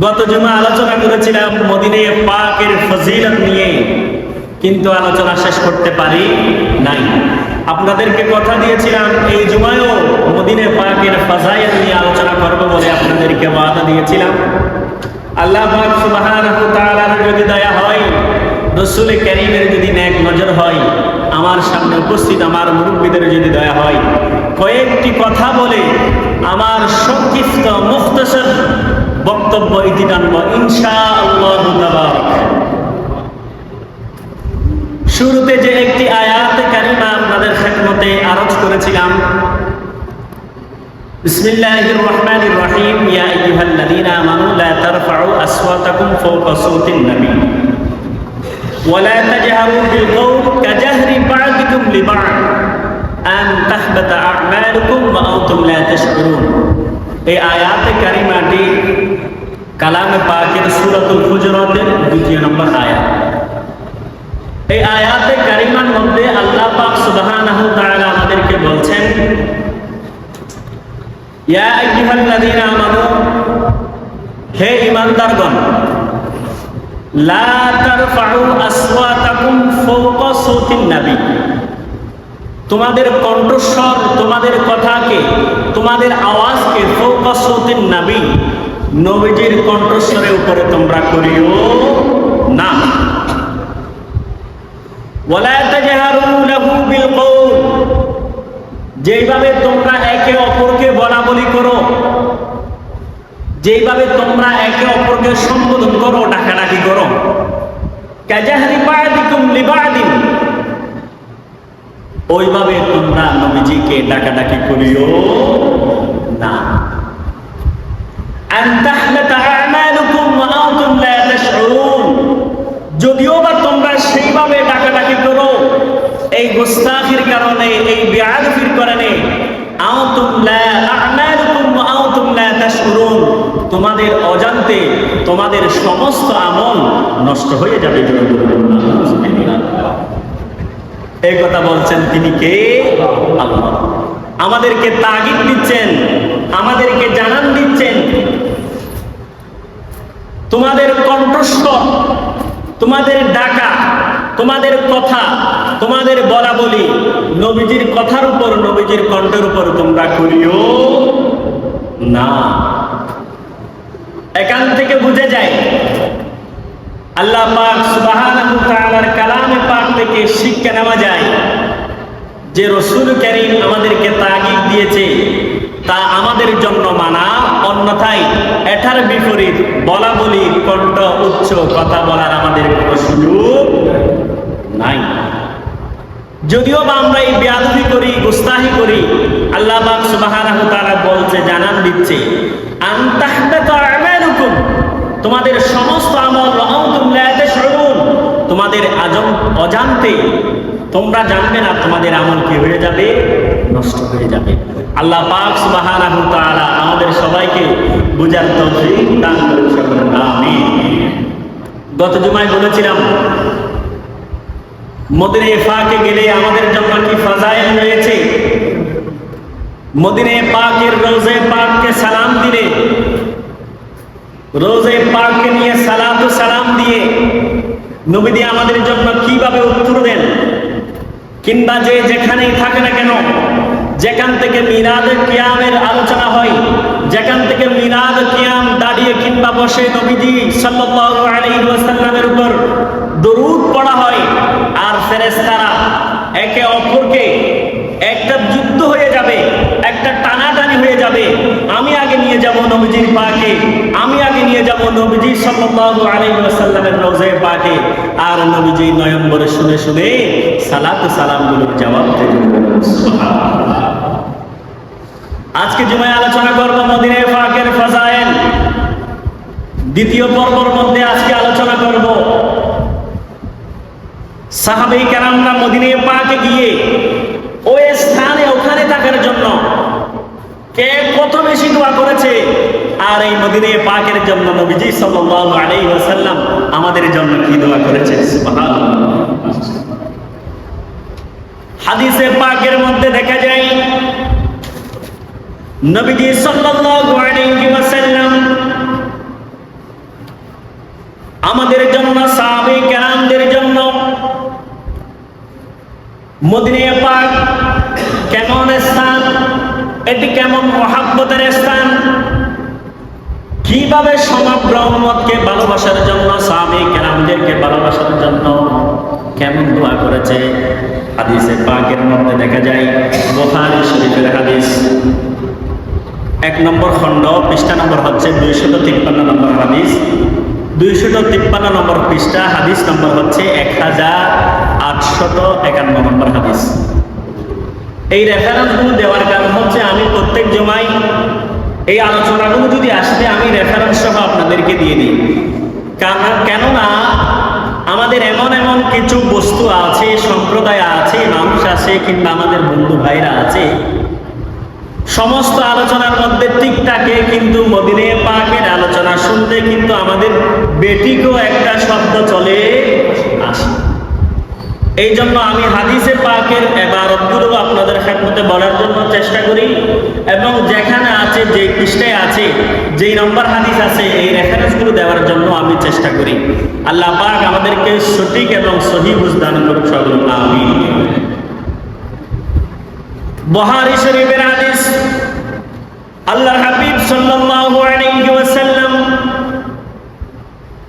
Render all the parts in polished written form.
গত জুমা আলোচনা করেছিলাম মদিনা পাকের ফজিলত নিয়ে, কিন্তু আলোচনা শেষ করতে পারি নাই। আপনাদেরকে কথা দিয়েছিলাম এই জুমায়ও মদিনা পাকের ফজাইল নিয়ে আলোচনা করব বলে আপনাদেরকে ওয়াদা দিয়েছিলাম। আল্লাহ পাক সুবহানাহু ওয়া তাআলার যদি দয়া হয়, রাসূল কারীমের যদি নেক নজর হয়, আমার সামনে উপস্থিত আমার মুরব্বিদের যদি দয়া হয়, কয়েকটি কথা বলে আমার সংক্ষিপ্ত মুখতাসার বক্তব্য ইতি টানব ইনশাআল্লাহু তাবারাক। শুরুতে যে একটি আয়াতে কারিমা আপনাদের খেদমতে আরজ করেছিলাম, বিসমিল্লাহির রহমানির রহিম, ইয়া আইয়ুহাল্লাযীনা আমানু লা তারফাউ আসওয়াতাকুম ফাওকা সাওতিন নবী ওয়া লা তাজহারু বিল কওল কাজাহরি বা'দিকুম লিবা'দ আন তাহবাতা আ'মালুকুম ওয়া আনতুম লা তাশউরুন। এই আয়াতে কারিমাটি কালামে পাকের সূরাতুল হুজুরাতের ২ নম্বর আয়াত। এই আয়াতে কারিমার মধ্যে আল্লাহ পাক সুবহানাহু ওয়া তাআলা আমাদেরকে বলছেন, ইয়া আইয়ুহাল্লাযীনা আমানু, হে ঈমানদারগণ, লা তারফাউ আসওয়াতাকুম ফাওকা সাওতিন নবী, তোমাদের কণ্ঠস্বর, তোমাদের কথাকে, তোমাদের আওয়াজকে ফাওকা সাওতিন নবী, নবীজির কণ্ঠস্বরের উপরে তোমরা করিও না। ওয়ালা তাজহারু লাহু বিল কওল, যেইভাবে তোমরা একে অপরকে বলা বলি করো, যেইভাবে তোমরা একে অপরকে সম্বোধন করো, ডাকাডাকি করো, কাজাহরি বা'দিকুম লিবা'দিন, ওইভাবে তোমরা নবীজিকে ডাকাডাকি করিও না। আন তাহবাতা আ'মালুকুম ওয়া আনতুম লা তাশউরুন, যদিও বা তোমরা সেইভাবে ডাকাডাকি করো, এই গুস্তাখির কারণে, এই বেয়াদবির কারণে, আনতুম লা আ'মালুকুম ওয়া আনতুম লা তাশউরুন, তোমাদের অজান্তে তোমাদের সমস্ত আমল নষ্ট হয়ে যাবে। এই কথা বলছেন তিনি কে? আল্লাহ। আমাদেরকে তাগিদ দিচ্ছেন, আমাদেরকে জানান দিচ্ছেন, তোমাদের কণ্ঠস্বর, তোমাদের ডাকা, তোমাদের কথা, তোমাদের বলা বলি নবীজির কথার উপর, নবীজির কণ্ঠের উপর তোমরা করিও না। এখান থেকে বুঝে যায় আল্লাহ পাক সুবহানাহু ওয়া তাআলার কালামে পাক থেকে শিক্ষা নেওয়া যায় যে রাসূল কারীম আমাদেরকে তাগিদ দিয়েছে তা আমাদের জন্য মানা, অন্যথায় এটার বিপরীত বলা বলি, কণ্ঠ উচ্চ কথা বলার আমাদের কোনো সুযোগ নাই। যদিও বা আমরা এই বেয়াদবি করি, গুস্তাহি করি, আল্লাহ পাক সুবহানাহু ওয়া তাআলা বলছে, জানান দিচ্ছে, আন তাহবাতা আ'মালুকুম, তোমাদের সমস্ত আমল, ওয়া আনতুম লা তাশউরুন, তোমাদের অজান্তে তোমরা জানবে না তোমাদের আমল কি হয়ে যাবে, নষ্ট হয়ে যাবে। আল্লাহ পাক সুবহানাহু ওয়া তাআলা আমাদের সবাইকে বুঝার তৌফিক দান করুন, সকলে আমিন। গত জুমায় বলেছিলাম মদিনা পাকে গেলে আমাদের জন্য কি ফাজাইল রয়েছে। মদিনা পাকের রওজে পাককে সালাম দিলে, রওজে পাককে নিয়ে সালাত ও সালাম দিয়ে নবীজি আমাদের জন্য কিভাবে উত্তর দেন, কিংবা যে যেখানেই থাকে না কেন, যেখান থেকে মিলাদে কিয়ামের আলোচনা হয়, যেখান থেকে মিলাদ কিয়াম দাঁড়িয়ে কিংবা বসে নবীজি সাল্লাল্লাহু আলাইহি ওয়াসাল্লামের উপর দরুদ পড়া হয়, আর ফেরেশতারা একে অপরকে, একটা যুদ্ধ হয়ে যাবে, একটা টানাটানি হয়ে যাবে, আমি আগে নিয়ে যাব নবীজির পাকে, আমি আগে নিয়ে যাব নবীজি সাল্লাল্লাহু আলাইহি ওয়াসাল্লামের রওজা পাকে, আর নবীজি নয়ন ভরে শুনে শুনে সালাত ও সালামগুলোর জবাব দেবেন। সুবহানাল্লাহ। আজকে জুমায় আলোচনা করব মদিনা পাকের ফাজাইল। দ্বিতীয় পর্বের মধ্যে আজকে আলোচনা করব সাহাবায়ে কেরামরা মদিনা পাকে গিয়ে ওই স্থানে, ওখানে থাকার জন্য কে কত বেশি দোয়া করেছে, আর এই মদিনা পাকের জন্য নবীজি সাল্লাল্লাহু আলাইহি ওয়াসাল্লাম আমাদের জন্য কি দোয়া করেছে। সুবহানাল্লাহ। হাদিসে পাকের মধ্যে দেখা যায় নবীজি সাল্লাল্লাহু আলাইহি ওয়াসাল্লাম আমাদের জন্য, সাহাবায়ে কেরামদের জন্য মদিনা পাক কেমন স্থান, এটি কেমন মহাব্বতের স্থান, কিভাবে সমগ্র উম্মতকে ভালোবাসার জন্য, সাহাবায়ে কেরামদেরকে ভালোবাসার জন্য কেমন দোয়া করেছে। হাদিসে পাকের মধ্যে দেখা যায়, বুখারী শরীফের হাদিস 1 নম্বর খণ্ড, পৃষ্ঠা নম্বর হচ্ছে 253 নম্বর হাদিস, 253 নম্বর পৃষ্ঠা, হাদিস নম্বর হচ্ছে 1851 নম্বর হাদিস। এই রেফারেন্সগুলো দেওয়ার কারণ হচ্ছে আমি প্রত্যেক জমায় এই আলোচনাগুলো যদি আসলে আমি রেফারেন্স সহ আপনাদেরকে দিয়ে দিই। কেননা আমাদের এমন এমন কিছু বস্তু আছে, সম্প্রদায় আছে, মানুষ আছে, কিংবা আমাদের বন্ধু ভাইরা আছে, সমস্ত আলোচনার মধ্যে ঠিকঠাকে কিন্তু মদিনা পাকের আলোচনা শুনতে কিন্তু আমাদের বেটিকেও একটা শব্দ চলে আসে। এই জন্য আমি হাদিসে পাকের ইবারতগুলো আপনাদের খেদমতে বলার জন্য চেষ্টা করি, এবং যেখানে আছে, যে পৃষ্ঠায় আছে, যেই নম্বর হাদিস আছে, এই রেফারেন্সগুলো দেওয়ার জন্য আমি চেষ্টা করি। আল্লাহ পাক আমাদেরকে সঠিক এবং সহিহ বুঝ দান করুন, সকল আমিন। বুখারী শরীফের হাদিস, আল্লাহর হাবিব সাল্লাল্লাহু আলাইহি ওয়াসাল্লাম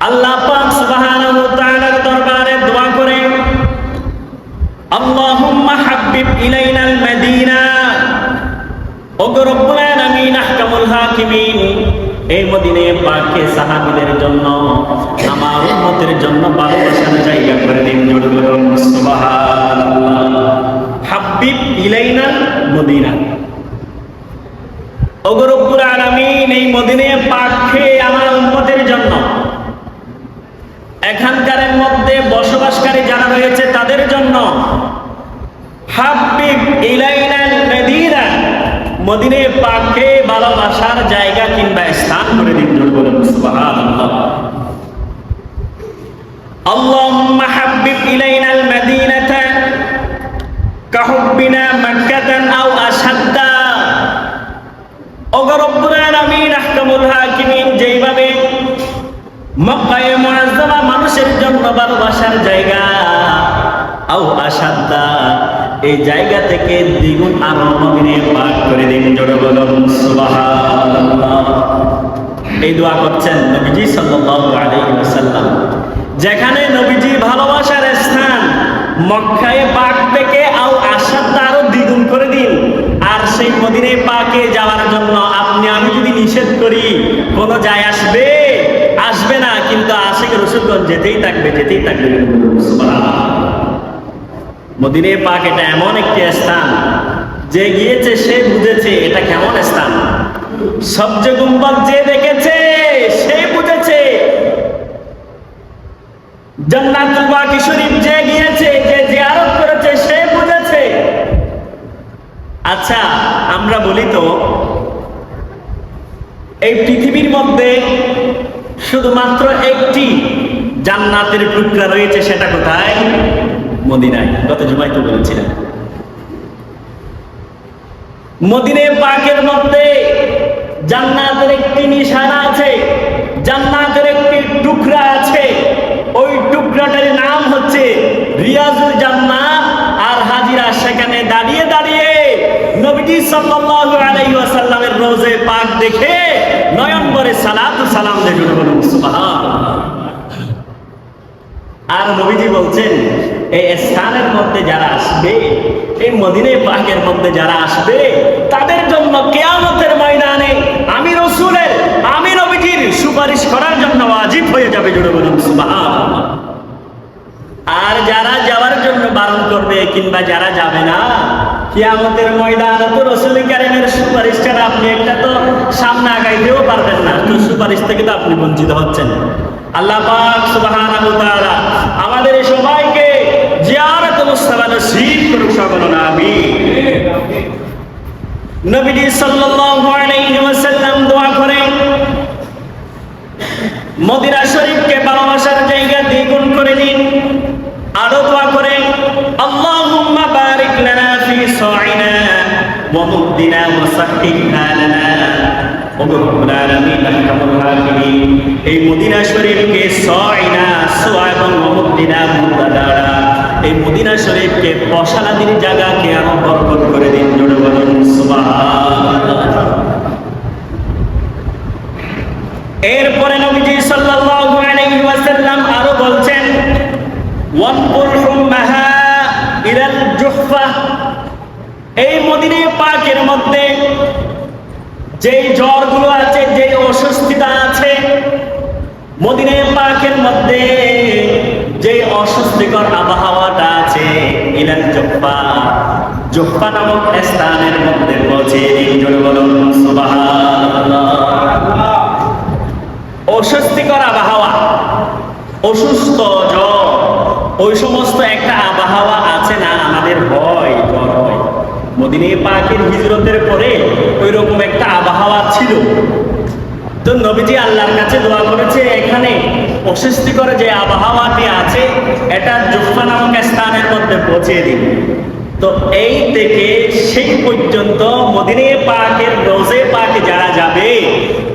আল্লাহ পাক সুবহানাহু ওয়া তাআলার দরবারে দোয়া করে, আল্লাহুম্মা হাব্বিব ইলাইনাল মাদিনা, ওগো রব্বুল আলামিন, আহকামুল হাকিমিন, এই মদিনা পাককে সাহাবীদের জন্য, আমার উম্মতের জন্য ভালোবাসার জায়গা করে দিন। জোরে বলুন সুবহানাল্লাহ। হাব্বিব ইলাইনাল মদিনা, ওগো রব্বুল আলামিন, এই মদিনা পাককে আমার উম্মতের জন্য, এখানকার মধ্যে বসবাসকারী যারা রয়েছে তাদের জন্য, হাব্বিব ইলাইনাল মদিনা, মদিনা পাককে ভালোবাসার জায়গা কিংবা স্থান করে দিন। জোরে বলুন সুবহানাল্লাহ। আল্লাহুম্মা হাব্বিব ইলাইনাল মাদিনাতা কাহুব্বিনা মাক্কাতান আও আশাদ্দা, ওগো রব্বুল আলামিন, আহকামুল হাকিমিন, যেইভাবে মক্কায়ে মুআজ্জামা মানুষের জন্য ভালোবাসার জায়গা, আও আশাদ্দা, এই জায়গা থেকে দ্বিগুণ আরো মদিনা পাক করে দিন। জোরে বলুন সুবহানাল্লাহ। এই দোয়া করছেন নবীজি সাল্লাল্লাহু আলাইহি ওয়াসাল্লাম। যেখানে নবীজি ভালোবাসার স্থান মক্কায়ে পাক থেকে আও আশাদ্দা, আরো দ্বিগুণ করে দিন। আর সেই মদিনা পাকে যাওয়ার জন্য আপনি আমি যদি নিষেধ করি, কোনো যায় আসবে? আসবে না। কিন্তু আশিক রাসূলগঞ্জ যেতেই থাকবে, যেতেই থাকবে। সুবহানাল্লাহ। মদিনা পাক এটা এমন একটি স্থান, যে গিয়েছে সে বুঝেছে এটা কেমন স্থান। সবজে গুম্বদ যে দেখেছে সে বুঝেছে, জান্নাতুল বাকি শরীফ যে গিয়েছে, যে জিয়ারত করেছে সে বুঝেছে। আচ্ছা, আমরা বলি তো এই পৃথিবীর মধ্যে শুধুমাত্র একটি জান্নাতের টুকরা রয়েছে, সেটা কোথায়? মদিনায়। গত জুমায় তো বলেছিলেন। মদিনা পাকের মধ্যে জান্নাতের একটি নিশানা আছে, জান্নাতের একটি টুকরা আছে। ওই টুকরাটার নাম হচ্ছে রিয়াজুল জান্নাত। আর হাজিরা সেখানে দাঁড়িয়ে দাঁড়িয়ে নবীজি সাল্লাল্লাহু আলাইহি ওয়াসাল্লামের রওজে পাক দেখে নয়ন ভরে সালাত ও সালাম দিয়ে জুড়ে বলুন সুবহানাল্লাহ। আর নবীজি বলছেন, এই স্থানের মধ্যে যারা আসবে, এই মদিনা পাকের মধ্যে যারা আসবে, তাদের জন্য কিয়ামতের ময়দানে আমি রাসূলের, আমি নবীজির সুপারিশ করার জন্য ওয়াজিব হয়ে যাবে। জুড়ে বলুন সুবহানাল্লাহ। আর যারা যাওয়ার জন্য বারণ করবে কিংবা যারা যাবে না, কিয়ামতের ময়দানে তো রাসূল কারীমের সুপারিশ ছাড়া আপনি একটা তো সামনে আগাইতেও পারবেন না। তো সুপারিশ থেকে তো আপনি বঞ্চিত হচ্ছেন। আল্লাহ পাক সুবহানাহু ওয়া তাআলা আমাদের সবাইকে জিয়ারত মুস্তাফা নসিব করুন, সকল আমিন। নবীজি সাল্লাল্লাহু আলাইহি ওয়াসাল্লাম দোয়া করেন, মদিনা শরীফকে ভালোবাসার জায়গা দ্বিগুণ করে দিন। আরো দোয়া করেন, আল্লাহুম্মা বারিক লানা ফি সাইনা ওয়া মুদ্দিনা ওয়া সাহহিহা লানা ওগো রব্বুল আলামিন আহকামুল হাকিমিন, এই মদিনা শরীফকে সয়না সোয়া এবং মুদ্দিনা মুদাদারা, এই মদিনা শরীফকে বসালাদির জায়গাকে আরো বরকত করে দিন, জোরে বলুন সুবহানাল্লাহ। এরপরে নবীজি সাল্লাল্লাহু আলাইহি ওয়াসাল্লাম আরো বলছেন, ওয়ানকুরহুমাহা ইলাল জুহফা, এই মদিনা পাকের মধ্যে যেই জ্বরগুলো আছে, যেই অস্বস্তিটা আছে, মদিনা পাকের মধ্যে যেই অস্বস্তিকর আবহাওয়াটা আছে, ইলাল জুহফা, জুহফা নামক স্থানের মধ্যে পৌঁছে দিন, জোরে বলুন সুবহানাল্লাহ। অস্বস্তিকর আবহাওয়া, অসুস্থ, জ্বর, ওই সমস্ত একটা আবহাওয়া আছে না, আমাদের হয় জ্বর হয়। মদিনা পাকের হিজরতের পরে ওই রকম একটা আবহাওয়া ছিল। তো নবীজি আল্লাহর কাছে দোয়া করেছে, এখানে অস্বস্তিকর যে আবহাওয়াটি আছে এটা জুহফা নামক স্থানের মধ্যে পৌঁছে দিন। তো এই থেকে সেই পর্যন্ত মদিনা পাকের রোজে পাকে যারা যাবে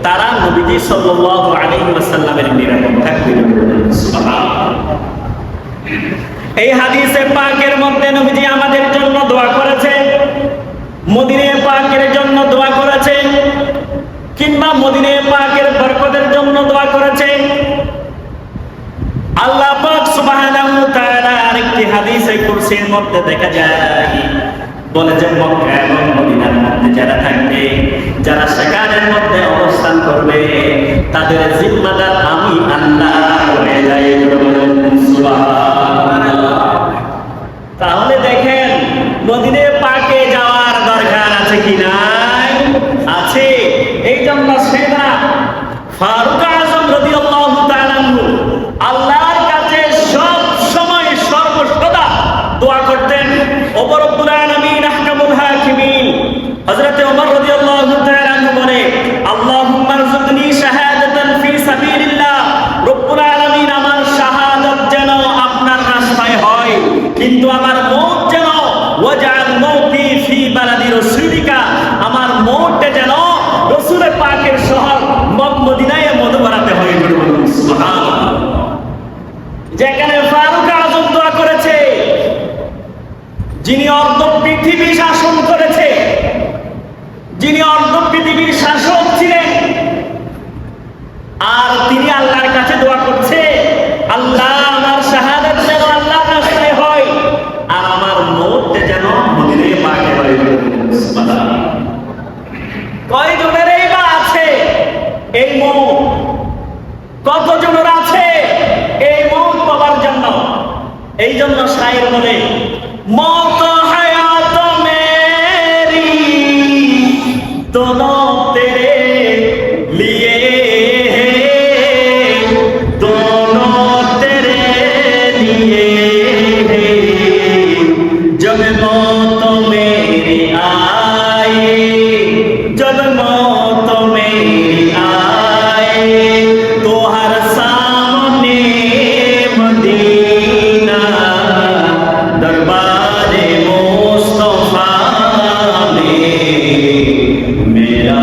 তারা নবীজি সাল্লাল্লাহু আলাইহি ওয়াসাল্লামের নিরাপদ থাকবে। সুবহানাল্লাহ। এই হাদিসে পাকের মধ্যে নবীজি আমাদের জন্য দোয়া করেছে, মদিনা পাকের জন্য দোয়া করেছে, কিংবা মদিনা পাকের বরকতের জন্য দোয়া করেছে। আল্লাহ পাক সুবহানাহু ওয়া তাআলা আরেকটি হাদিসে কুরসির মধ্যে দেখা যায়, বলে যে মক্কা এবং মদিনার মধ্যে যারা থাকবে, যারা সেখানের মধ্যে অবস্থান করবে, তাদের জিম্মাদার আমি আল্লাহ হয়ে যাই, সুবহানাল্লাহ। তাহলে দেখেন মদিনা পাকে যাওয়ার দরকার আছে কি নাই? আছে। এই জন্য সেনা ফারুক আযম রাদিয়াল্লাহু তাআলা আনহু আল্লাহর কাছে সব সময় সর্বদা দোয়া করতেন। ওগো রব্বুল আলামিন আহকামুল হাকিমিন, হযরত ওমর রাদিয়াল্লাহু তাআলা আনহু বলে, আল্লাহুম্মা রযুকনি শাহাদাতান ফি সাবিলিল্লাহ, রব্বুল আলামিন আমার শাহাদাত যেন আপনার রাস্তায় হয়, কিন্তু আমার মওত যেন ওয়াজআল মাউতি ফি বালাদি রাসূলিকা, আমার মওতটা যেন রাসূলের পাকের শহর মদিনায় মধুবরাতে হয়, সুবহানাল্লাহ। যেখানে ফারুক আযম দোয়া করেছে, যিনি অর্ধ পৃথিবী শাসন করেছে, যিনি অর্ধ পৃথিবীর শাসক ছিলেন, আর তিনি আল্লাহর কাছে দোয়া করছে, আল্লাহ আমার শাহাদাত যেন আল্লাহর রাস্তায় হয়, আর আমার মওতটা যেন মদিনায় পাকে হয়, সুবহানাল্লাহ। কয়জনের এই বা আছে এই মওত? কতজনের আছে এই মওত পাওয়ার জন্য? এই জন্য শায়ের বলে, মওত হায়াত মেরি দোনো তেরে লিয়ে হে, দোনো তেরে লিয়ে হে, জব মওত মেরি আয়ে, जब मौत मेरी आए तो हर सामने मदीना, दरबारे मुस्तफा में मेरा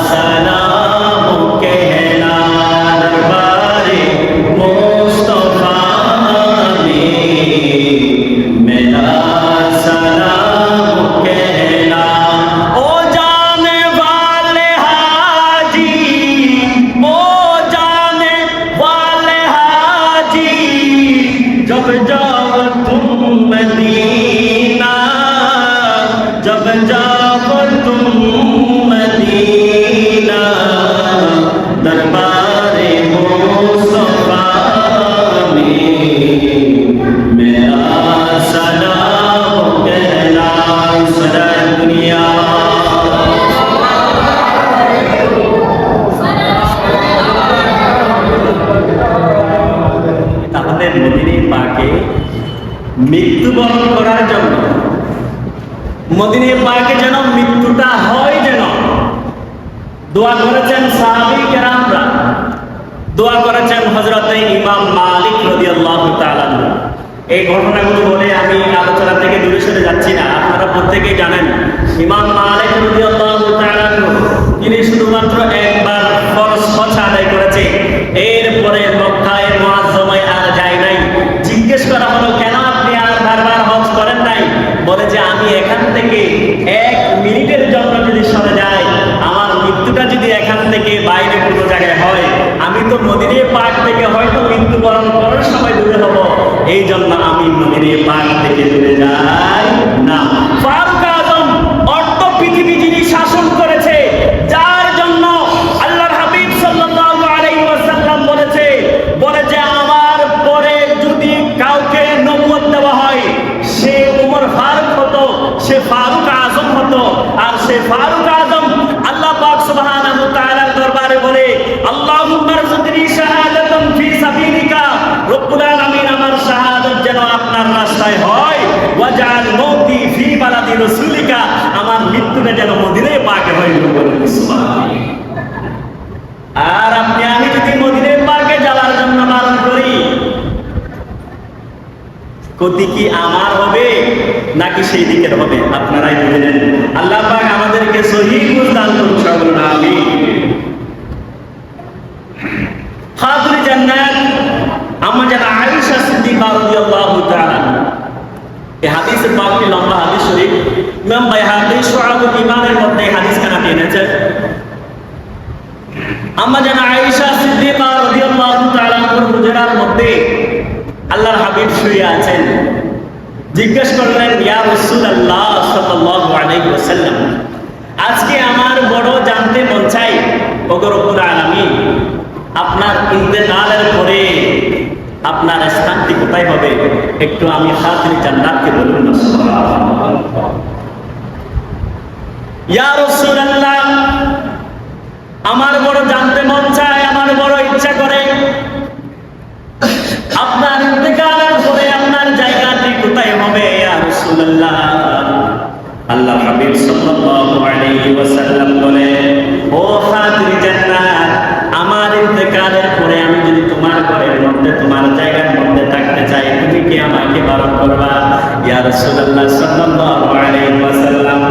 सलाम कहना, दरबारे मुस्तफा में मेरा सलाम कहना। ओ जाने वाले हाजी, ओ जाने वाले हाजी, जब जाओ तुम मदीना, जब जाओ तुम मदीना, दरबारे मुस्तफा में मेरा सलाम कहना, सदा दुनिया। তাহলে মদিনা পাকে মৃত্যুবরণ করার জন্য, মদিনা পাকে যেন মৃত্যুটা হয়, যেন দোয়া করেছেন সাহাবী কেরামরা, দোয়া করেছেন হযরত ইমাম মালিক রাদিয়াল্লাহু তাআলা। এই ঘটনাগুলো বলে আমি আলোচনা থেকে দূরে সরে যাচ্ছি না, আপনারা প্রত্যেকেই জানেন ইমাম মালিক রাদিয়াল্লাহু তাআলা তিনি শুধুমাত্র একবার ফরজ হজ আদায় করেছে, এরপরে মক্কায় মুআজ্জমায় আর যায় নাই। জিজ্ঞেস করা হলো, কেন আপনি আর বারবার হজ করেন নাই? বলে যে আমি এখান থেকে 1 মিনিটের জন্য যদি সরে যাই, আমার মৃত্যুটা যদি এখান থেকে বাইরে কোনো জায়গায় হয়, আমি তো মদিনা পাক থেকে হয়তো মৃত্যুবরণ করার সময় দূরে হব, এই জন্য আমি মদিনা পাক থেকে দূরে যাই না। ফারুক আজম অর্ধ পৃথিবী যিনি শাসন করেছে, যার জন্য আল্লাহর হাবিব সাল্লাল্লাহু আলাইহি ওয়াসাল্লাম বলে যে আমার পরে যদি কাউকে নবুয়ত দেওয়া হয়, সে উমর ফারুক হতো, সে ফারুক আজম হতো। আর সে ফারুক আজম আল্লাহ পাক সুবহানাহু ওয়া তাআলার দরবারে বলে, আল্লাহুম্মা রযুকনি শাহাদাতান ফি সাবিলিকা, রব্বুল আলামিন আমার শাহাদাত যেন আপনার রাস্তায় হয়, ওয়াজআল মাউতি ফি বালাদি রাসূলিকা, আমার মৃত্যুটা যেন মদিনা পাকে হয়। সুবহানাল্লাহ। আর আপনি আমি যদি মদিনা পাকে যাওয়ার জন্য বারণ করি, ক্ষতি কি আমার হবে নাকি সেই দিকের হবে? আপনারাই বুঝলেন। আল্লাহ পাক আমাদেরকে সহিহ বুঝ দান করুন, সকলে আমিন। খাতুনে জান্নাত আম্মা জান আয়েশা সিদ্দিকা রাদিয়াল্লাহু তাআলা, এই হাদিসের বাকি লম্বা হাদিস শরীফ ইমাম বাইহাকী শুআবুল ঈমানের মধ্যে হাদিস কানাটি এনেছেন। আম্মা জান আয়েশা সিদ্দিকা রাদিয়াল্লাহু তাআলা হুজরার মধ্যে আল্লাহর হাবিব শুয়ে আছেন। জিজ্ঞেস করলেন, ইয়া রাসূলুল্লাহ সাল্লাল্লাহু আলাইহি ওয়াসাল্লাম, আজকে আমার বড় জানতে মন চাই, ওগো রব্বুল আলামিন, আপনার ইন্তেকালের পরে আপনার স্থানটি কোথায় হবে? একটু আমি খাতুনে জান্নাতকে বলুন না। সুবহানাল্লাহ। ইয়া রাসূলুল্লাহ, আমার বড় জানতে মন চায়, আমার বড় ইচ্ছা করে, আপনার ইন্তেকালের পরে আপনার জায়গাটি কোথায় হবে? ইয়া রাসূলুল্লাহ। আল্লাহ হাবিব সাল্লাল্লাহু আলাইহি ওয়াসাল্লাম বলেন, ও খাতুনে জান্নাত, আমার ইন্তেকালের পরে আমি যদি তোমার ঘরের মধ্যে, তোমার জায়গার মধ্যে থাকতে চাই, তুমি কি আমাকে বারণ করবা? ইয়া রাসূলুল্লাহ সাল্লাল্লাহু আলাইহি ওয়াসাল্লাম,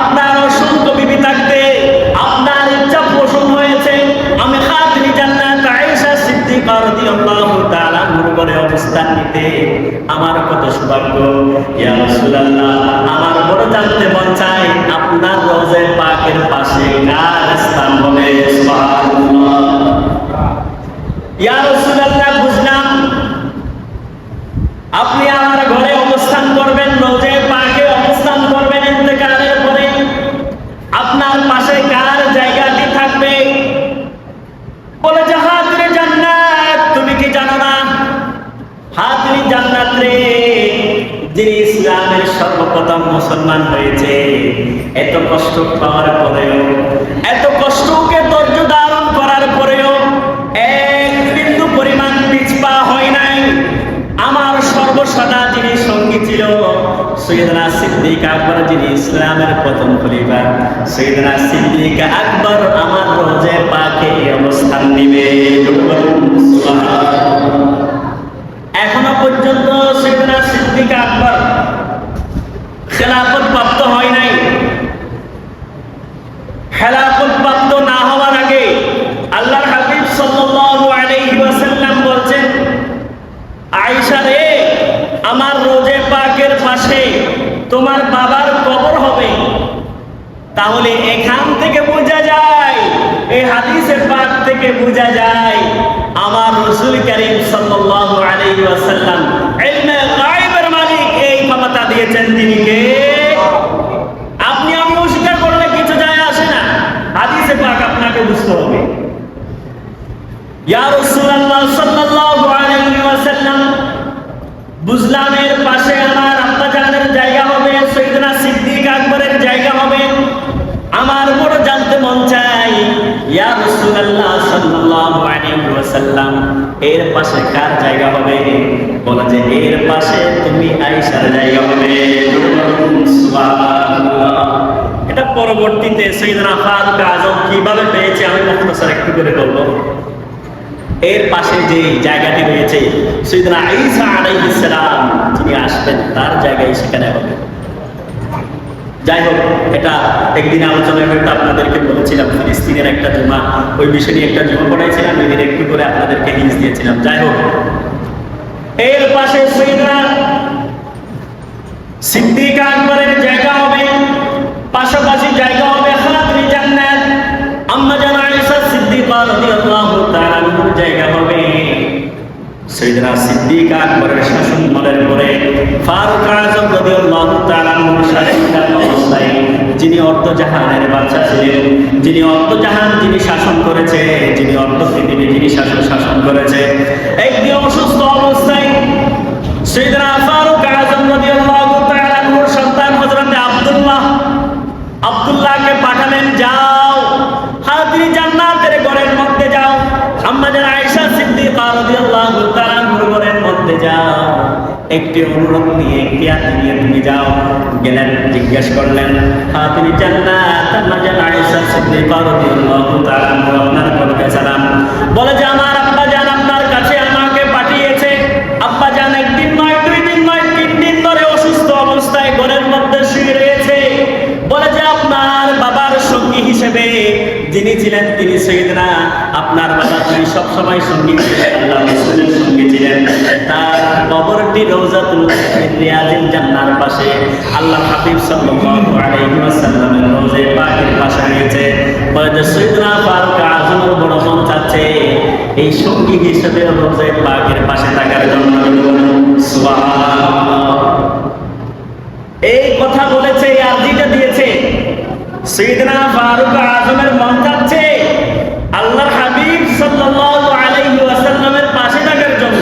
আপনার অসংখ্য বিবি থাকতে আপনার ইচ্ছা পোষণ হয়েছে, আমি খাতুনে জান্নাত আয়েশা সিদ্দিকা রাদিয়াল্লাহু তাআলা ঘরে অবস্থান নিতে আমার কত সৌভাগ্য। ইয়া রাসূলুল্লাহ, আমার বড় জানতে মন চাই, আপনার রওজা পাকের পাশে কার স্থান হবে? সুবহানাল্লাহ। ইয়া রাসূলুল্লাহ, বুঝলাম আপনি আমার ঘরে অবস্থান করবেন, রওজা পাকে অবস্থান করবেন, ইন্তেকালের পরে আপনার পাশে কার জায়গাটি থাকবে? বলে যে খাতুনে জান্নাত, তুমি কি জানো না? খাতুনে জান্নাত রে, যিনি ইসলামের সর্বপ্রথম মুসলমান হয়েছে, এত কষ্ট পাওয়ার পরেও, এত কষ্টকে ধৈর্য ধারণ করার পরেও এক বিন্দু পরিমাণ পিছপা হয় নাই। আমার সর্বসদা যিনি সঙ্গী ছিল, সৈয়দনা সিদ্দিক আকবর, যিনি ইসলামের প্রথম খলিফা, সৈয়দনা সিদ্দিক আকবর আমার রওজা পাকে অবস্থান নিবে। এখনো পর্যন্ত সৈয়দনা সিদ্দিক আকবর খেলাফত প্রাপ্ত হয় নাই। খেলাফত প্রাপ্ত না হওয়ার আগে আল্লাহর হাবিব সাল্লাল্লাহু আলাইহি ওয়াসাল্লাম বলছেন, আয়েশা রে, আমার রওজা পাকের পাশে তোমার বাবার কবর হবে। তাহলে এখান থেকে বোঝা যায়, এই হাদিসের পাক থেকে বোঝা যায়, আমার রাসূল কারীম সাল্লাল্লাহু আলাইহি ওয়াসাল্লাম ইলমে গায়বের মালিক, এই ক্ষমতা দিয়েছেন তিনি কে? আপনি আমি অস্বীকার করলে কিছু যায় আসে না, হাদিসে পাক আপনাকে বুঝতে হবে। ইয়া রাসূলুল্লাহ সাল্লাল্লাহু আলাইহি ওয়াসাল্লাম, বুঝলাম এর পাশে আমার আব্বা জানের জায়গা হবে, সৈয়দনা সিদ্দিক আকবরের জায়গা হবে। আমার বড় জানতে মন চাই, ইয়া রাসূলুল্লাহ সাল্লাল্লাহু আলাইহি ওয়াসাল্লাম, এর পাশে কার জায়গা হবে? বলে যে এর পাশে তুমি আয়েশার জায়গা হবে। সুবহানাল্লাহ। এটা পরবর্তীতে সৈয়দনা ফারুক আজম কিভাবে পেয়েছে আমি মুখতাসার একটু করে বলবো। এর পাশে যে জায়গাটি রয়েছে, সৈয়দনা ঈসা আলাইহিস সালাম যিনি আসবেন, তার জায়গায় সেখানে হবে। যাই হোক, এটা একদিন আলোচনা হয়তো আপনাদেরকে বলেছিলাম, ফিলিস্তিনের একটা জুমা, ওই বিষয় নিয়ে একটা জুমা পড়াইছিলাম, এদিন একটু করে আপনাদেরকে হিন্স দিয়েছিলাম। যাই হোক, এর পাশে সাইয়েদনা সিদ্দিক আকবরের জায়গা হবে, পাশাপাশি জায়গা হবে খাতুনে জান্নাত আম্মা জান আয়েশা সিদ্দিকা রাদিয়াল্লাহু তাআলা আনহার জায়গা হবে। সাইয়েদনা সিদ্দিক আকবরের শাসনামলের পরে ফারুক আযম রাদিয়াল্লাহু তাআলা আনহুর শাসনকাল অবস্থায় যিনি অর্ধজাহানের বাদশা ছিলেন, যিনি অর্ধজাহান যিনি শাসন করেছে, যিনি অর্ধ পৃথিবী যিনি শাসন করেছে, একদিন অসুস্থ অবস্থায় সাইয়েদনা ফারুক আযম রাদিয়াল্লাহু তাআলা আনহুর সন্তান হযরত আব্দুল্লাহকে পাঠালেন, যাও খাতুনে জান্নাতের ঘরের মধ্যে যাও, আম্মা জান আয়েশা সিদ্দিকা রাদিয়াল্লাহু তাআলা আনহার ঘরের মধ্যে যাও, একটি অনুরোধ নিয়ে একটি হাতে নিয়ে তুমি যাও। গেলেন, জিজ্ঞেস করলেন, খাতুনে জান্নাত আম্মা জান আয়েশা সিদ্দিকা রাদিয়াল্লাহু তাআলা আনহা আপনার কলবে সালাম। বলে যে আমার আব্বা জান আপনার কাছে আমাকে পাঠিয়েছে। আব্বা জান একদিন নয়, 2 দিন নয়, 3 দিন ধরে অসুস্থ অবস্থায় ঘরের মধ্যে শুয়ে রয়েছে। বলে যে আপনার বাবার সঙ্গী হিসেবে যিনি ছিলেন তিনি সাইয়েদনা আপনার বাবা, তিনি সব সময় সঙ্গী ছিলেন, আল্লাহ রাসূলের সঙ্গী ছিলেন। তার কবরটি রওজাতুল রিয়াজিল জান্নার পাশে, আল্লাহ হাবিব সাল্লাল্লাহু আলাইহি ওয়াসাল্লামের রওজা পাকের পাশে রয়েছে। বলে যে সাইয়েদনা ফারুক আযমের বড় মন চাচ্ছে এই সঙ্গী হিসেবে রওজা পাকের পাশে থাকার জন্য। সুবহানাল্লাহ, এই কথা বলেছে, এই আরজিটা দিয়েছে। সাইয়েদনা ফারুক আযমের মন চাচ্ছে আল্লাহর হাবিব সাল্লাল্লাহু আলাইহি ওয়াসাল্লামের পাশে থাকার জন্য,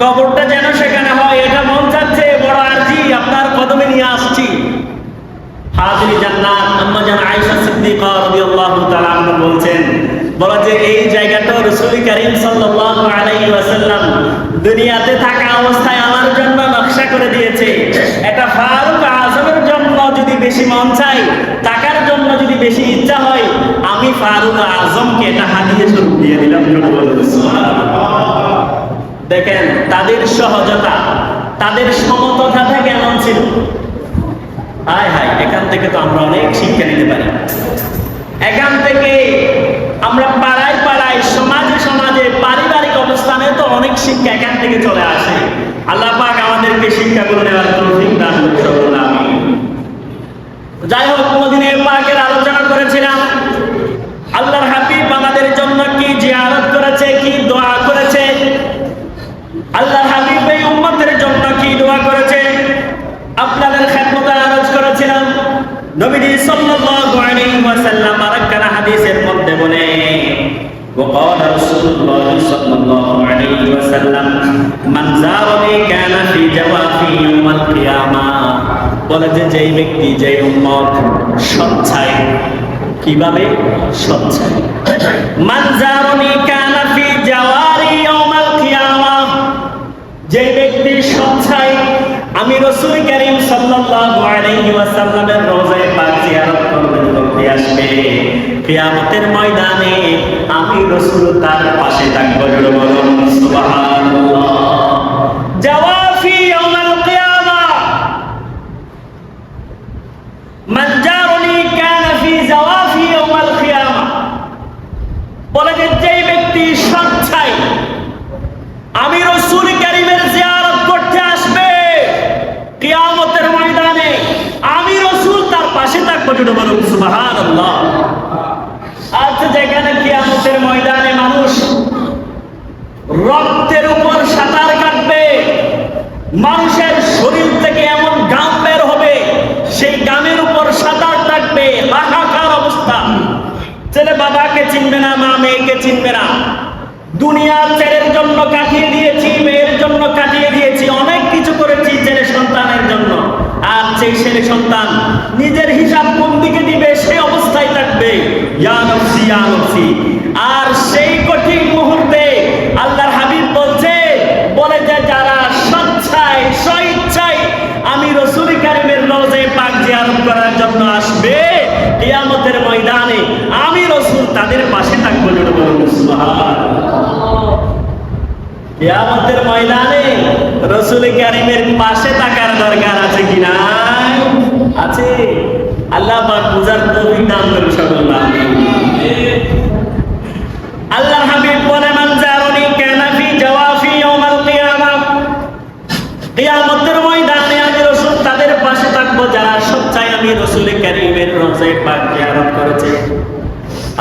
কবরটা যেন সেখানে হয়, এটা মন চাচ্ছে। বড় আরজি, আপনার কদমে নিয়ে আসছি। হাজিরি জান্নাত আম্মা জান আয়েশা সিদ্দিকা রাদিয়াল্লাহু তাআলা আনহা বলছেন, বলা যে এই জায়গাটা রাসূল কারীম সাল্লাল্লাহু আলাইহি ওয়াসাল্লাম দুনিয়াতে থাকা অবস্থায় আমার জন্য নকশা করে দিয়েছে। এটা ফারুক আযমের জন্য যদি বেশি মন চাই, টাকার জন্য যদি বেশি ইচ্ছা হয়, আমি ফারুক আযমকে এটা হাদিয়া স্বরূপ দিয়ে দিলাম। দেখেন তাদের সহজতা, তাদের সমতটা কেমন ছিল। হায় হায়, এখান থেকে তো আমরা অনেক শিক্ষা নিতে পারি। এখান থেকে আমরা পাড়ায় পাড়ায়, সমাজে সমাজে, পারিবারিক অবস্থানে তো অনেক শিক্ষা এখান থেকে চলে আসে। আল্লাহ পাক আমাদেরকে শিক্ষাগুলো নেওয়ার তৌফিক দান করুন, আমিন। যাই হোক, মদিনা পাকের আলোচনা করেছিলাম। আল্লাহর হাবিব আমাদের জন্য কি জিয়ারত করেছে, কি দোয়া করেছে, আল্লাহর হাবিব এই উম্মতের জন্য কি দোয়া করেছে, আপনাদের খেদমতে আরজ করেছিলাম। নবীজি সাল্লাল্লাহু আলাইহি ওয়াসাল্লাম আরেকখানা হাদিসের মধ্যে বলে, وقال رسول الله صلى الله عليه وسلم من زارني كان في جوافي يوم القيامة। বলে যে যেই ব্যক্তি, যেই উম্মত সচ্ছাই, কিভাবে সচ্ছাই, মান জারনি কানা ফি জাওয়ারি ইয়াউমাল কিয়ামাহ, যে ব্যক্তি সচ্ছাই আমি রাসূল কারীম সাল্লাল্লাহু আলাইহি ওয়াসাল্লামের রওজায়ে পাক জিয়ারত করতে আসবে, কিয়ামতের ময়দানে আমি রাসূল তার পাশে থাকব। জোরে বলুন সুবহানাল্লাহ। জাওয়াফি ইয়াউমাল কিয়ামাহ, মান জারনি কানা ফি জাওয়াফি ইয়াউমাল কিয়ামাহ। বলে যে যেই ব্যক্তি সচ্ছাই আমি রাসূল কারীমের জিয়ারত করতে আসবে কিয়ামতের ময়দানে, আমি রাসূল তার পাশে থাকব। জোরে বলুন সুবহানাল্লাহ। আজ যেখানে কিয়ামতের ময়দানে মানুষ রক্তের উপর সাঁতার কাটবে, মানুষের শরীর থেকে এমন ঘাম বের হবে, সেই ঘামের উপর সাঁতার কাটবে, হাহাকার অবস্থা। ছেলে বাবাকে চিনবে না, মা মেয়েকে চিনবে না। দুনিয়ার ছেলের জন্য কাটিয়ে দিয়েছি, মেয়ের জন্য কাটিয়ে দিয়েছি, অনেক কিছু করেছি ছেলে সন্তানের জন্য। আর সেই ছেলে সন্তান নিজের হিসাব কোন দিকে দিবে, সেই অবস্থায় থাকবে, ইয়া নফসি ইয়া নফসি। আর সেই কঠিন মুহূর্তে আল্লাহর হাবিব বলে যে যারা স্বেচ্ছায় স্বইচ্ছায় আমি রাসূল কারীমের রওজায়ে পাক জিয়ারত করার জন্য আসবে কিয়ামতের ময়দানে, আমি রাসূল তাদের পাশে থাকবো। জোরে বলুন সুবহানাল্লাহ। কিয়ামতের ময়দানে রাসূল কারীমের পাশে থাকার দরকার আছে কি না? আছে। আল্লাহ পাক বুঝার তৌফিক দান করুন সকল আমিন। আল্লাহ হাবিব বলে মান জারনি কানা ফি জাওয়াফি ইয়াউমাল কিয়ামাহ, কিয়ামতের ময়দানে আমি রাসূল তাদের পাশে থাকবো যারা সচ্চাই আমি রাসূল কারীমের রওজা পাক জিয়ারত করেছে।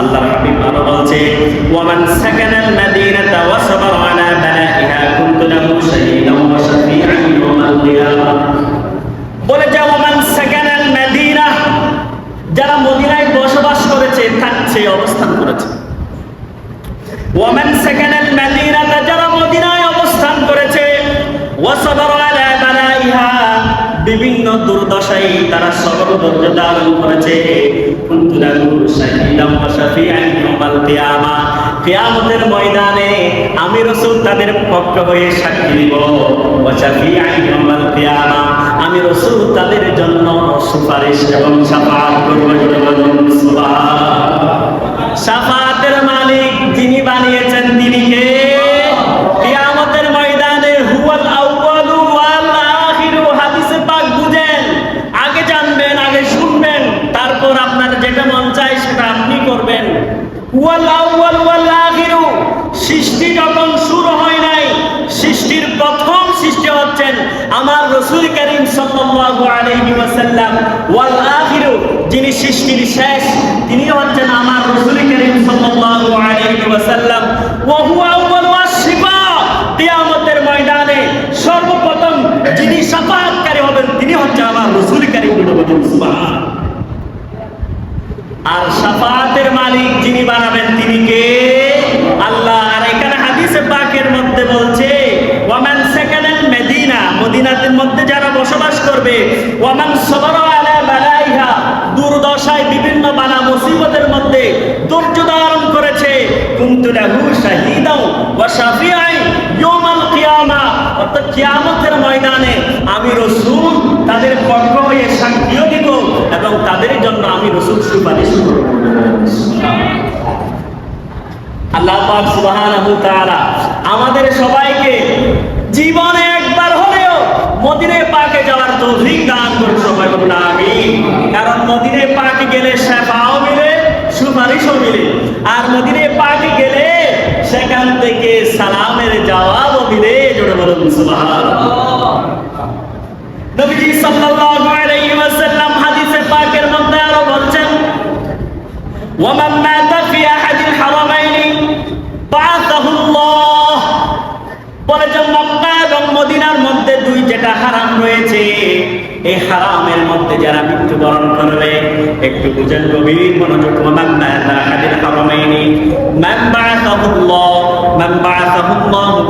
আল্লাহ হাবিব আরো বলছে ওয়া মান সাকানাল মাদিনাতা ওয়া সাবারা আলা বালাইহা কুনতু লাহু শাহীদান ওয়া শাফীআন ইয়াউমাল কিয়ামাহ। বলে যে ওয়া মান সাকানাল মাদিনা, যারা মদিনায় বসবাস করেছে, থাকছে, অবস্থান করেছে। ওয়া মান সাকানাল মাদিনাতা, যারা মদিনায় অবস্থান করেছে, ওয়া সাবারা আলা বালাইহা, বিভিন্ন দুর্দশায় তারা সবর ধৈর্য ধারণ করেছে। কুনতু লাহু শাহীদান ওয়া শাফীআন ইয়াউমাল কিয়ামাহ, কিয়ামতের ময়দানে আমি রাসূল তাদের পক্ষ হয়ে সাক্ষী দিব। ওয়া শাফীআন ইয়াউমাল কিয়ামাহ, আমি রাসূল তাদের জন্য সুপারিশ এবং শাফাআত করব। সুবহানাল্লাহ। শাফাআতের মালিক যিনি বানিয়েছেন তিনি কে? কিয়ামতের ময়দানে হুয়াল আউয়ালু ওয়াল আখিরু। হাদিসে পাক বুঝেন, আগে জানবেন, আগে শুনবেন, তারপর আপনার যেটা মন চায় সেটা আপনি করবেন। ওয়াল আউয়াল ওয়াল আখিরু, সৃষ্টি যখন শুরু হয় নাই, সৃষ্টির প্রথম সৃষ্টি হচ্ছেন আমার রাসূল করিম সাল্লাল্লাহু আলাইহি ওয়াসাল্লাম। ওয়াল আখিরু, যিনি সৃষ্টির শেষ, তিনি হচ্ছেন আমার রাসূল করিম সাল্লাল্লাহু আলাইহি ওয়াসাল্লাম। ওয়া হুয়া আউয়ালু আশ-শিফা, কিয়ামতের ময়দানে সর্বপ্রথম যিনি শাফাআতকারী হবেন তিনি হচ্ছেন আমার রাসূল করিম। সুবহানাল্লাহ। আর শাফাআতের মালিক যিনি বানাবেন তিনি কে? আল্লাহ। আর এখানে হাদিসে পাকের মধ্যে বলছে ওয়া মান সাকানাল মদিনা, মদিনাতের মধ্যে যারা বসবাস করবে, ওয়া মান সাবারা আলা বালাইহা, দুর্দশায় বিভিন্ন বালা মুসিবতের মধ্যে ধৈর্য ধারণ করেছে, কুনতু লাহু শাহীদান ওয়া শাফীআন ইয়াউমাল কিয়ামাহ, অর্থাৎ কিয়ামতের ময়দানে আমি রাসূল তাদের পক্ষ হয়ে সাক্ষীও দিব এবং তাদের জন্য আমি রাসূল সুপারিশ করব। আল্লাহ পাক সুবহানাহু ওয়া তাআলা আমাদের সবাইকে জীবনে একবার হলেও মদিনা পাকে যাওয়ার তৌফিক দান করুন। সবাই বলুন আমিন। কারণ মদিনা পাকে গেলে শাফাও মিলে, সুপারিশও মিলে। আর মদিনা পাকে গেলে সেখান থেকে সালামের জবাবও মিলে। জোরে বলুন সুবহানাল্লাহ। নবীজি সাল্লাল্লাহু আলাইহি ওয়াসাল্লাম হাদিসে পাকের মধ্যে আরো বলছেন ওয়া মান মাতা ফি আহাদিল হারামাইনি বাআসাহুল্লাহ, বলে যে মক্কা এবং মদিনার মধ্যে দুই যেটা হারাম রয়েছে, এই হারামের মধ্যে যারা মৃত্যুবরণ করবে, একটু বুঝেন, গভীর মনোযোগ। ওয়া মান মাতা আহাদিল হারামাইনি মান বাআসাহুল্লাহ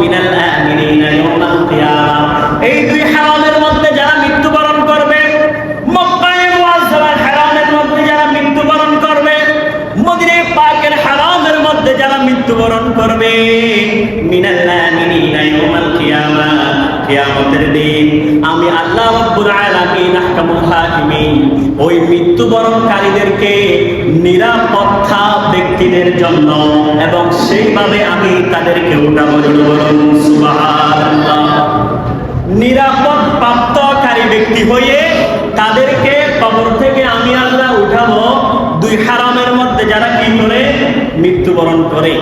মিনাল আমিনিনা ইয়াউমাল কিয়ামাহ, এই দুই হারামের মধ্যে যারা মৃত্যুবরণ করবে, মক্কায়ে মুআজ্জামার হারামের মধ্যে যারা মৃত্যুবরণ করবে, মদিনা পাকের হারামের মধ্যে যারা মৃত্যুবরণ করবে, মিনাল আমিনিনা ইয়াউমাল কিয়ামাহ, কিয়ামতের দিন আমি আল্লাহ রাব্বুল আলামিন আহকামুল হাকিমিন ওই মৃত্যুবরণকারীদেরকে নিরাপত্তা ব্যক্তিদের জন্য এবং সেইভাবে আমি তাদেরকে উঠাবো। বলুন সুবহানাল্লাহ। নিরাপদ প্রাপ্তকারী ব্যক্তি হয়ে তাদেরকে কবর থেকে আমি আল্লাহ উঠাবো দুই হারামের মধ্যে যারা কি করে মৃত্যুবরণ করে।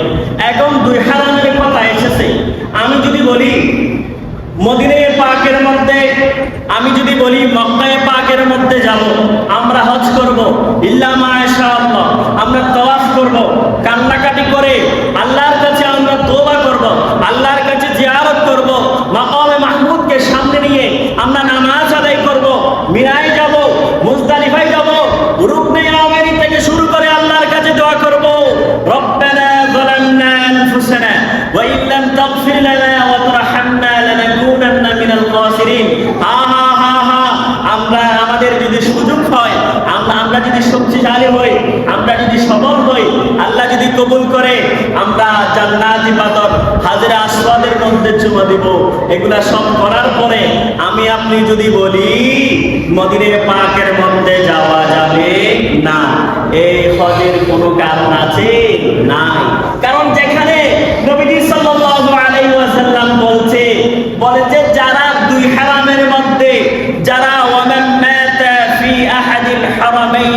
এখন দুই হারামের কথা এসেছে, আমি যদি বলি মদিনা পাকের মধ্যে, আমি যদি বলি মক্কা পাকের মধ্যে যাব, আমরা হজ করব, ইল্লা মাশাআল্লাহ, আমরা তাওয়াফ করব, কান্নাকাটি করে আল্লাহর কাছে আমরা তওবা করব, আল্লাহর কাছে জিয়ারত করব, মাকামে মাহমুদকে সামনে নিয়ে আমরা নামাজ আদায় করব, মিনায় যাব, মুজদালিফায় যাব, রুকনে আমিরি থেকে শুরু করে আল্লাহর কাছে দোয়া করব, রব্বানা যালামনা আনফুসানা ওয়া ইল্লাম তাগফির লানা ওয়া তারহামনা লানাকুনান্না মিনাল খাসিরিন। আমরা আমাদের যদি সুযোগ হয়, আমরা যদি শক্তিশালী হই, আমরা যদি সবল হই, আল্লাহ যদি কবুল করে, আমরা জান্নাতি পাথর হাজরে আসওয়াদের মধ্যে চুমা দিব। এগুলা সব করার পরে আমি আপনি যদি বলি মদিনা পাকের মধ্যে যাওয়া যাবে না, এই হজের কোনো কারণ আছে? নাই। কারণ যেখানে নবীজি সাল্লাল্লাহু আলাইহি ওয়াসাল্লাম বলে যে যারা দুই হারামের মধ্যে, যারা ওয়া মান মাতা ফি আহাদিল হারামাইন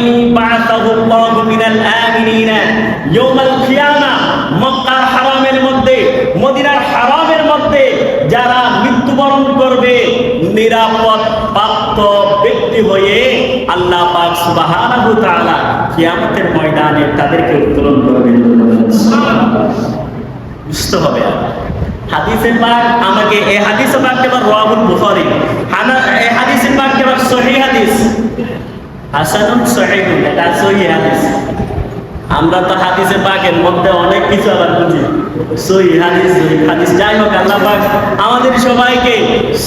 যারা মৃত্যুবরণ করবে নিরাপদ প্রাপ্ত ব্যক্তি হয়ে আল্লাহ পাক সুবহানাহু ওয়া তাআলা কিয়ামতের ময়দানে তাদেরকে উত্তোলন করবেন। বুঝতে হবে হাদিসে পাক আমাকে এই হাদিসে পাক কেবল রাওয়াহুল বুখারী এই হাদিসে পাক কেবল সহিহ হাদিস হাসানুন সহিহুন এটা সহিহ হাদিস। আমরা তো হাদিসে পাকের মধ্যে অনেক কিছু আবার বুঝি সহিহ হাদিস যাই হোক আল্লাহ পাক আমাদের সবাইকে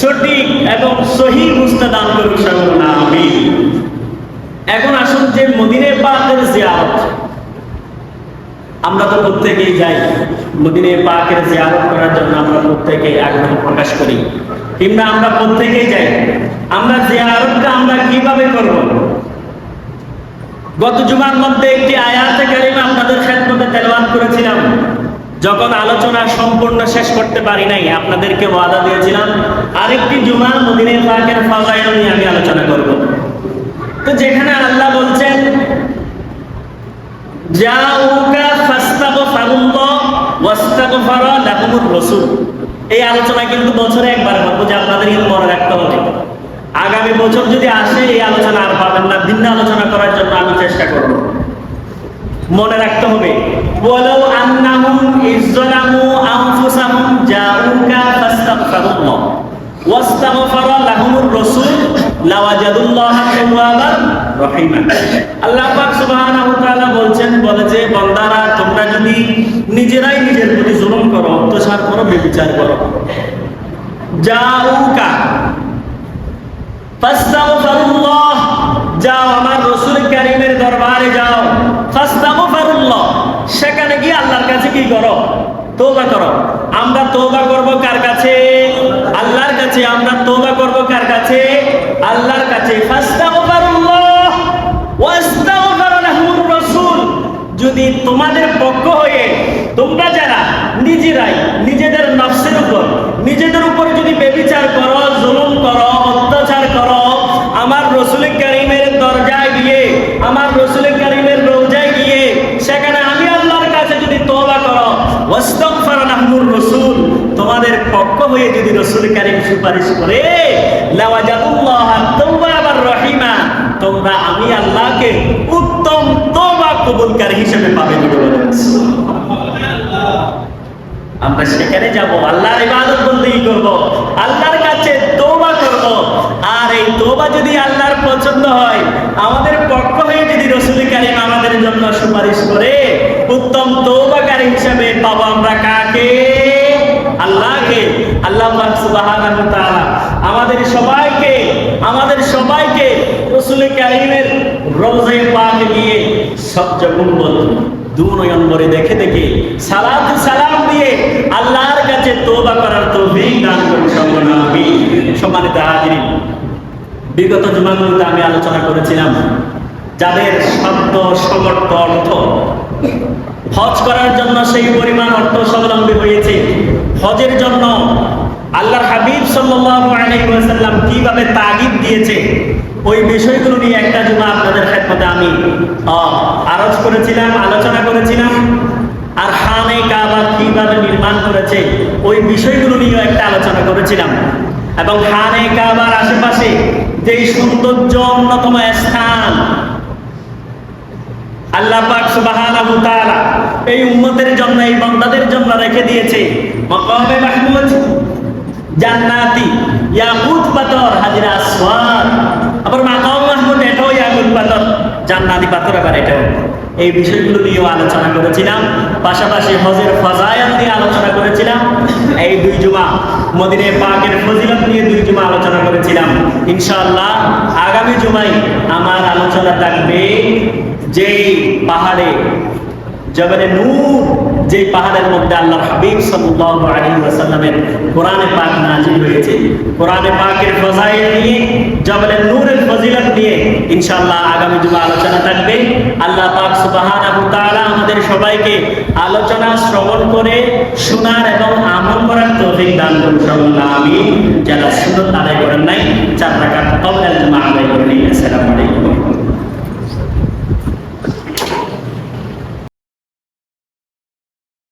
সঠিক এবং সহিহ বুঝতে দান করুন সকলে আমিন। এখন আসুন যে মদিনা পাকের জিয়ারত আমরা তো প্রত্যেকেই যাই, মদিনা পাকের জিয়ারত করার জন্য আমরা প্রত্যেকেই আগ্রহ প্রকাশ করি, কিংবা আমরা প্রত্যেকেই যাই। আমরা জিয়ারতটা আমরা কিভাবে করব? গত জুমার মধ্যে একটি আয়াতে কারিমা আপনাদের খেদমতে তেলাওয়াত করেছিলাম। যখন আলোচনা সম্পূর্ণ শেষ করতে পারি নাই, আপনাদেরকে ওয়াদা দিয়েছিলাম আরেকটি জুমা মদিনা পাকের ফাজাইল নিয়ে আমি আলোচনা করব। তো যেখানে আল্লাহ বলছেন জাউকা ফাস্তাগফিরুল্লাহ ওয়াস্তাগফারা লাহুমুর রাসূল, এই আলোচনা কিন্তু বছরে একবার করব, যে আপনাদের ইল মনে রাখতে হবে। আগামী বছর যদি আসে এই আলোচনা আর পাবেন না, ভিন্ন আলোচনা করার জন্য আমি চেষ্টা করব। মনে রাখতে হবে ওয়ালাউ আন্নাহুম ইযলামু আনফুসাহুম জাউকা ফাস্তাগফিরুল্লাহ ওয়াস্তাগফারা লাহুমুর রাসূল লাওয়াজাদুল্লাহা তাওয়াবার রহিমা। আল্লাহ পাক সুবহানাহু ওয়া তাআলা বলে যে বান্দারা তোমরা যদি নিজেরাই নিজের প্রতি জুলুম করো, অত্যাচার করো, ব্যভিচার করো, জাউকা ফাস্তাগফিরুল্লাহ, যাও আমার রাসূল কারীমের দরবারে যাও, ফাস্তাগফিরুল্লাহ, সেখানে গিয়ে আল্লাহর কাছে কি করো? তওবা করো। আমরা তওবা করব কার কাছে? আল্লাহর কাছে। আমরা তওবা করব কার কাছে? আল্লাহর কাছে। ফাস্তাগফিরুল্লাহ ওয়াস্তাগফার লাহুমুর রাসূল, যদি তোমাদের পক্ষ হয়ে তোমরা যারা নিজেরাই নিজেদের নফসের উপর নিজেদের উপর যদি ব্যভিচার করো, জুলুম করো, অত্যাচার করো, আমার রাসূল কারীমের দরজায় গিয়ে, আমার রাসূল কারীমের রওজায় গিয়ে সেখানে আমি আল্লাহর কাছে যদি তওবা করো, ওয়াস্তাগফার লাহুমুর রাসূল, তোমাদের পক্ষ হয়ে যদি রাসূল কারীম সুপারিশ করে, লাওয়াজাদুল্লাহা তাওয়াবার রহিমা, তোমরা আমি আল্লাহকে উত্তম তওবা কবুলকারী হিসেবে পাবে। আমরা সেখানে যাব, আল্লাহর ইবাদত বন্দেগী করব, আল্লাহর কাছে তওবা করব। আর এই তওবা যদি আল্লাহর পছন্দ হয়, আমাদের পক্ষ হয়ে যদি রাসূল কারীম আমাদের জন্য সুপারিশ করে, উত্তম তওবাকারী হিসেবে পাবো আমরা কাকে? আল্লাহকে। আল্লাহ পাক সুবহানাহু ওয়া তাআলা আমাদের সবাইকে রাসূল কারীমের রওজায়ে পাকে গিয়ে সবচেয়ে গুণবল দুনয়ন ভরে দেখে দেখে সালাত সালাম দিয়ে আল্লাহর কাছে তওবা করার তৌফিক দান করুন সকলে আমিন। সম্মানিত হাজিরিন, বিগত জুমাগুলোতে আমি আলোচনা করেছিলাম যাদের শব্দ সমর্থ অর্থ হজ করার জন্য সেই পরিমাণ অর্থ স্বাবলম্বী হয়েছে, হজের জন্য আল্লাহর হাবিব সাল্লাল্লাহু আলাইহি ওয়াসাল্লাম কিভাবে তাগিদ দিয়েছে, ওই বিষয়গুলো নিয়ে একটা জুমা আপনাদের খেদমতে আমি আরজ করেছিলাম, আলোচনা করেছিলাম। আর খানে কাবা কিভাবে নির্মাণ করেছে ওই বিষয়গুলো নিয়ে একটা আলোচনা করেছিলাম। এবং খানে কাবার আশেপাশে যে সৌন্দর্য অন্যতম স্থান আল্লাহ পাক সুবহানাহু ওয়া তাআলা এই উম্মতের জন্য, এই বান্দাদের জন্য রেখে দিয়েছে মাকামে মাহমুদ, জান্নাতি, ইয়াকুত পাথর, হাজরা আসওয়াদ। আবার মাকাম মাহমুদ এটাও ইয়াকুত পাথর, জান্নাতি পাথর আবার এটাও। এই বিষয়গুলো নিয়েও আলোচনা করেছিলাম। পাশাপাশি হজের ফজাইল নিয়ে আলোচনা করেছিলাম। এই দুই জুমা মদিনা পাকের ফজিলত নিয়ে দুই জুমা আলোচনা করেছিলাম। ইনশাআল্লাহ আগামী জুমায় আমার আলোচনা থাকবে যেই পাহাড়ে জবলে নূর, যে পাহাড়ের মধ্যে আল্লাহর হাবিব সাল্লাল্লাহু আলাইহি ওয়াসাল্লামের কোরআনে পাক নাযিল হয়েছে, কোরআনে পাকের ফজাইল নিয়ে, জবলে নূরের ফজিলত নিয়ে ইনশাআল্লাহ আগামী জুমা আলোচনা থাকবে। আল্লাহ পাক সুবহানাহু ওয়া তাআলা আমাদের সবাইকে আলোচনা শ্রবণ করে শোনার এবং আমল করার তৌফিক দান করুন। আমিন। যারা সুন্নাত আদায় করেন নাই 4 রাকাত ক্বাবলাল মাগরিব